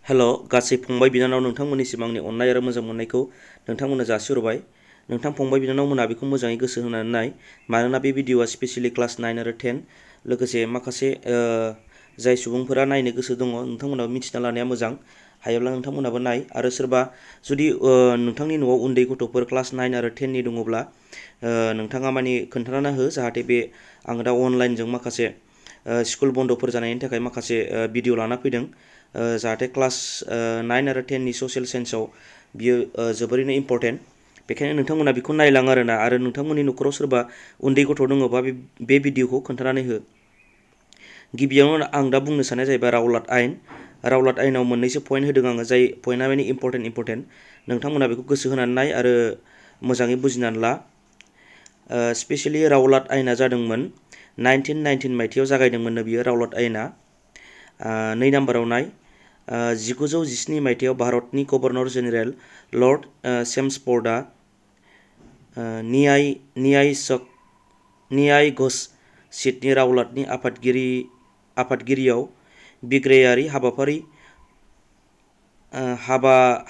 हेल' गासै फंबाय बिनानाव नोंथांमोननिसिम आंनि अननाय आरो मोजां मोननायखौ नोंथांमोननो जासिहरबाय। नोंथां फंबाय बिनानावमोना बेखौ मोजाङै गोसो होनानै नाय, मानोना बे भिडिअ'आ स्पेसियेलि क्लास 9 आरो 10 लोगोसे माखासे जाय सुबुंफोरा नायनो गोसो दङ नोंथांमोनाबो मिथिना लानाया मोजां। हायोब्ला नोंथांमोनाबो नाय आरो सोरबा जुदि नोंथांनि न'आव उन्दै गथ'फोर क्लास 9 आरो 10 नि दङब्ला नोंथाङा माने खोन्थाना हो, जाहाथे बे आं दा अनलाइनजों माखासे स्कुल बन्द'फोर जानायनि थाखाय माखासे भिडिअ लाना फैदों, जाहाथे क्लास 9 आरो 10 नि ससियेल साइन्सआव बियो जोबोरैनो इम्परटेन्ट। बेखायनो नोंथांमोना बेखौ नायलां आरोना, आरो नोंथांमोननि न'खराव सोरबा उन्दै गथ' दङबा बे भिडिअखौ खोन्थानानै हो। गिबियावनो आं दा बुंनो साननाया जाहैबाय रावलाद आयेन। रावलाद आयेनाव मोननैसो पइन्ट होदों आङो, जाय पइन्टआ माने इम्परटेन्ट। नोंथांमोना बेखौ गोसो होनानै नाय आरो मोजाङै बुजिनानै ला। स्पेसियेलि रावलाद आयेना जादोंमोन 1919 मायथाइयाव जागायदोंमोननो बियो रावलाद आयेना। 2 नाम्बाराव नाय, 1917 मायथाइयाव भारतनि गभर्नर जेनेरेल लर्ड चेम्सफर्डआ न्याय घोष सिटनि रावलादनि आफादगिरियाव बिग्रायारि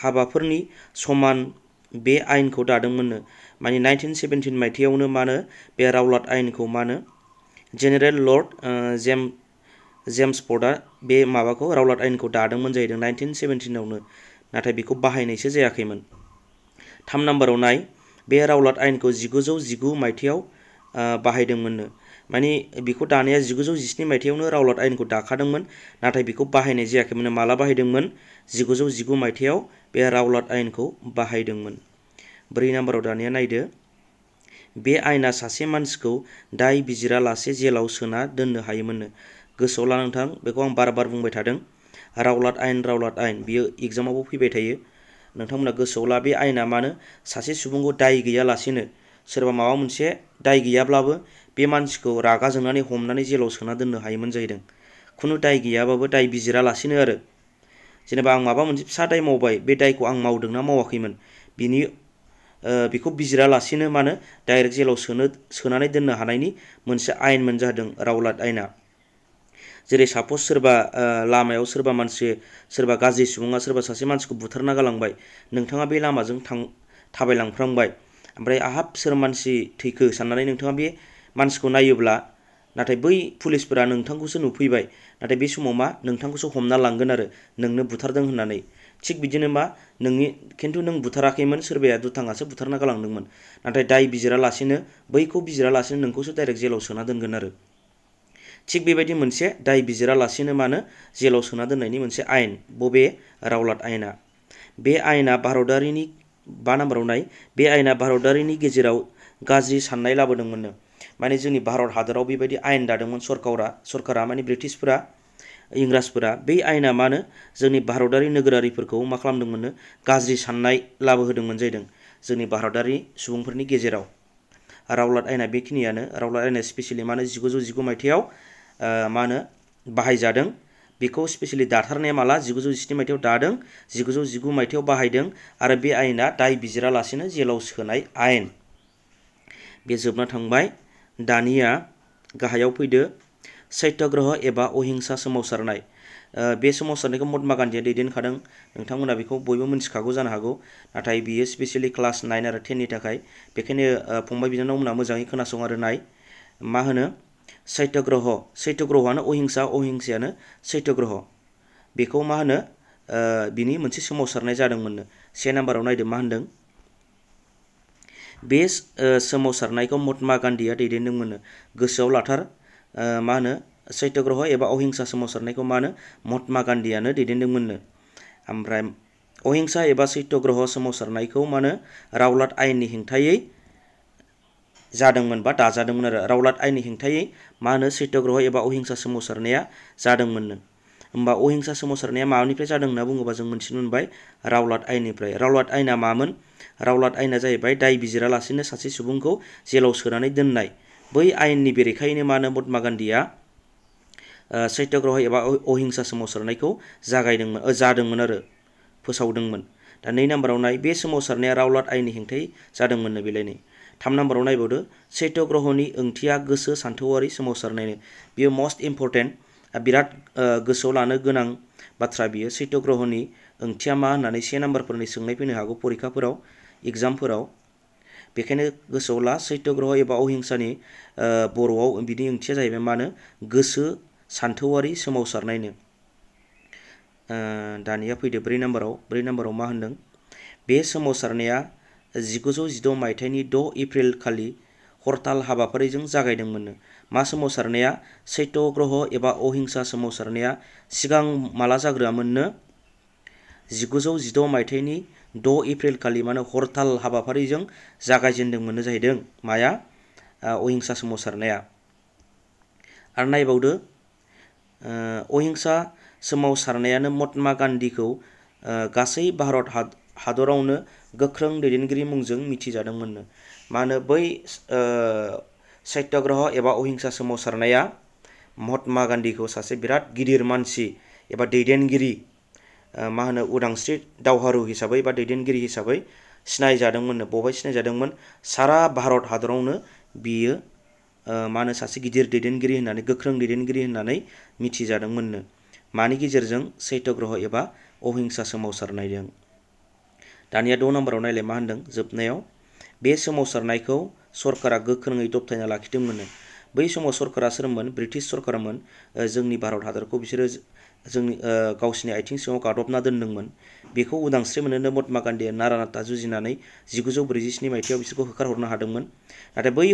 हाबाफोरनि समान बे आयेनखौ दादोंमोननो। माने 1917 मायथाइयावनो बे रावलाद आयेनखौ जेनेरेल लर्ड जेम्सफर्डआ बे रावलाद आयेनखौ दादोंमोन जाहैदों 1917आवनो, नाथाय बेखौ बाहायनायसो जायाखैमोन। 3 नाम्बाराव नाय, बे रावलाद आयेनखौ 1919 मायथाइयाव बाहायदोंमोननो। माने बेखौ दानाया 1917 मायथाइयावनो रावलाद आयेनखौ दाखादोंमोन, नाथाय बेखौ बाहायनाय जायाखैमोन। माला बाहायदोंमोन? 1919 मायथाइयाव बे रावलाद आयेनखौ बाहायदोंमोन। 4 नाम्बाराव दानिया नायदो, बे आयेना सासे मानसिखौ दाय बिजिरालासे जेलाव सोना दोननो हायोमोननो। गोसोआव ला नोंथां, बेखौ आं बार बुंबाय थादों, रावलाद आयेन बियो एग्जामावबो फैबाय थायो। नोंथांमोना गोसोआव ला, बे आयेना सासे सुबुंखौ दाय गैयालासेनो, सोरबा माबा मोनसे दाय गैयाब्लाबो बे मानसिखौ रागा जोंनानै हमनानै जेलाव सोना दोननो हायोमोन जाहैदों। खुनु दाय गैयाबाबो, दाय बिजिरालासेनो आरो। जेनेबा आं माबा मोनसे फिसा दाय मावबाय, बे दायखौ आं मावदोंना मावाखैमोन बेखौ बिजिरालासेनो डाइरेक्ट जेलाव सोनानै दोननो हानायनि मोनसे आयेनमोन जादों रावलाद आयेना। जेरै साप'ज सोरबा लामायाव सोरबा गाज्रि सुबुङा सोरबा सासे मानसिखौ बुथारना गालांबाय, नोंथाङा बे लामाजों थाबायलांफ्रांबाय, ओमफ्राय आहाब सोर मानसि थैखो साननानै नोंथाङा बे मानसिखौ नायोब्ला, नाथाय बै पुलिसफोरा नोंथांखौसो नुफैबाय, नाथाय बे समाव नोंथांखौसो हमना लांगोन आरो नोंनो बुथारदों होननानै। थिग बिदिनो खिन्थु नों बुथाराखैमोन, सोरबाया दुथाङासो बुथारना गालांदोंमोन, नाथाय दाय बिजिरालासेनो, बैखौ बिजिरालासेनो नोंखौसो डाइरेक्ट जेलाव सोना दोनगोन आरो। थिग बेबायदि मोनसे दाय बिजिरालासेनो जेलाव सोना दोननायनि मोनसे आयेन, बबे रावलाद आयेना। बे आयेना 5 नाम्बाराव नाय, बे आयेना भारतारिनि गेजेराव गाज्रि साननाय लाबोदोंमोननो। माने जोंनि भारत हादराव बेबायदि आयेन दादोंमोन सरकारा माने ब्रिटिशफोरा, इंराजफोरा। बै आयेना जोंनि भारतारि नोगोरारिफोरखौ मा खालामदोंमोननो, गाज्रि साननाय लाबोहोदोंमोन जाहैदों जोंनि भारतारि सुबुंफोरनि गेजेराव। रावलाद आयेना बेखिनियानो। रावलाद आयेना स्पेसियेलि 1919 मायथाइयाव बाहायजादों। बेखौ स्पेसियेलि दाथारनाया माला? 1917 मायथाइयाव दादों, 1919 मायथाइयाव बाहायदों, आरो बे आयेना दाय बिजिरालासेनो जेलाव सोनाय आयेन। बे जोबना थांबाय। दानिया गाहायाव फैदो, सत्याग्रह एबा अहिंसा सोमावसारनाय। बे सोमावसारनायखौ महात्मा गान्धीया दैदेनखादों। नोंथांमोना बेखौ बयबो मिथिखागौ जानो हागौ, नाथाय बियो स्पेसियेलि क्लास 9 आरो 10 नि थाखाय। बेखायनो फंबाय बिनानावमोना मोजाङै खोनासं आरो नाय। सत्याग्रहआनो अहिंसायानो सत्याग्रह। बेखौ बिनि मोनसे सोमावसारनाय जादोंमोननो। 1 नाम्बाराव नायदो मा होनदों, बे सोमावसारनायखौ महात्मा गान्धीया दैदेनदोंमोननो। गोसोआव लाथार, सत्याग्रह एबा अहिंसा सोमावसारनायखौ महात्मा गान्धीयानो दैदेनदोंमोननो। ओमफ्राय अहिंसा एबा सत्याग्रह सोमावसारनायखौ रावलाद आयेननि हेंथायै जादोंमोन बा दाजादोंमोन आरो। रावलाद आयेननि हेंथायै सत्याग्रह एबा अहिंसा सोमावसारनाया जादोंमोननो। होमबा अहिंसा सोमावसारनाया मानिफ्राय जादों होनना बुङोबा जों मिथिनो मोनबाय, रावलाद आयेननिफ्राय। रावलाद आयेना मामोन? रावलाद आयेना जाहैबाय दाय बिजिरालासेनो सासे सुबुंखौ जेलाव सोनानै दोननाय। बै आयेननि बेरेखायैनो महात्मा गान्धीया सत्याग्रह एबा अहिंसा सोमावसारनायखौ जादोंमोन आरो फोसावदोंमोन। दा 2 नाम्बाराव नाय, बे सोमावसारनाया रावलाद आयेननि हेंथायै जादोंमोननो बेलायनो। 3 नाम्बाराव नायबावदो, सत्याग्रहनि ओंथिया गोसो सान्थौआरि सोमावसारनायनो। बियो मस्ट इम्परटेन्ट, बिराद गोसोआव लानो गोनां बाथ्रा बियो सैत्य ग्रहनि ओंथिया मा होननानै 1 नाम्बारफोरनि सोंनाय फैनो हागौ परिखाफोराव एग्जामफोराव बेखायनो गोसोआव ला सैत्य ग्रह एबा अहिंसानि बर'आव बिनि ओंथिया जाहैबाय मानो गोसो सान्थौआरि सोमावसारनायनो। दानिया फैदो 4 नाम्बाराव मा होनदों बे सोमावसारनाया 1916 मायथाइनि 6 एप्रिल खालि हरताल हाबाफारिजों जागायदोंमोननो। मा सोमावसारनाया सैत्य ग्रह एबा अहिंसा सोमावसारनाया सिगां माला जाग्रोआमोननो 1916 मायथाइनि 6 एप्रिल खालि मानो हरताल हाबाफारिजों जागायजेनदोंमोननो जाहैदों माया अहिंसा सोमावसारनाया। आरो नायबावदो अहिंसा सोमावसारनायानो महात्मा गान्धीखौ गासै भारत हादरावनो गोख्रों दैदेनगिरि मुंजों मिथिजादोंमोननो। मा होनो बै सत्याग्रह एबा अहिंसा सोमावसारनाया महात्मा गान्धीखौ सासे बिराद गिदिर मानसि एबा दैदेनगिरि मा होनो उदांस्रि दावहारु हिसाबै बा दैदेनगिरि हिसाबै सिनायजादोंमोननो। बबेहाय सिनायजादोंमोन सारा भारत हादरावनो बियो मा होनो सासे गिदिर दैदेनगिरि होननानै गोख्रों दैदेनगिरि होननानै मिथिजादोंमोननो। मानि गेजेरजों सत्याग्रह एबा अहिंसा सोमावसारनायजों। दानिया 6 नाम्बाराव नायलाय मा होनदों जोबनायाव बे सोमावसारनायखौ सरकारा गोख्रोङै दबथायना लाखिदोंमोननो। बै समाव सरकारा सोरमोन ब्रिटिश सरकारमोन। जोंनि भारत हादरखौ बिसोरो जोंनि गावसिनि आथिं सिङाव गादबना दोनदोंमोन। बेखौ उदांस्रि मोनहोनो महात्मा गान्धीया नारा नाथा जुजिनानै 1947 मायथाइयाव बिसोरखौ होखारहरनो हादोंमोन। नाथाय बै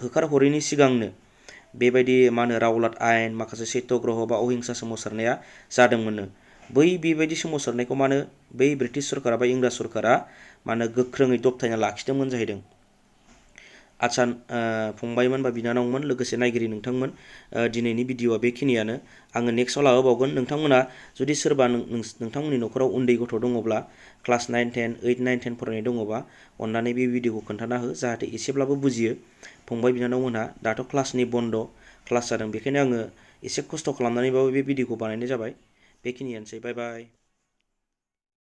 होखारहरैनि सिगांनो बेबायदि मा होनो रावलाट आयेन माखासे सत्याग्रह बा अहिंसा सोमावसारनाया जादोंमोननो। बेबायदि सोमावसारनायखौ मानो बै ब्रिटिश सरकारा बा इंराज सरकारा मानो गोख्रोङै दबथायना लाखिदोंमोन जाहैदों। आच्चा फंबायमोन बा बिनानावमोन लोगोसे नायगिरि नोंथांमोन दिनैनि भिडिअआ बेखिनियानो। आङो नेक्स्टआव लाबोबावगोन। नोंथांमोना जुदि सोरबा नोंथांमोननि न'खराव उन्दै गथ' दङब्ला क्लास 9, 10, 8, 9, 10 फरायनाय दङबा अननानै बे भिडिअखौ खोन्थाना हो जाहाथे एसेब्लाबो बुजियो। फंबाय बिनानावमोनहा दाथ' क्लासनि बन्द' क्लास जादों बेखायनो आङो एसे खस्थ' खालामनानैबाबो बे भिडिअखौ बानायनाय जाबाय। बेखिनियानोसै बाय बाय।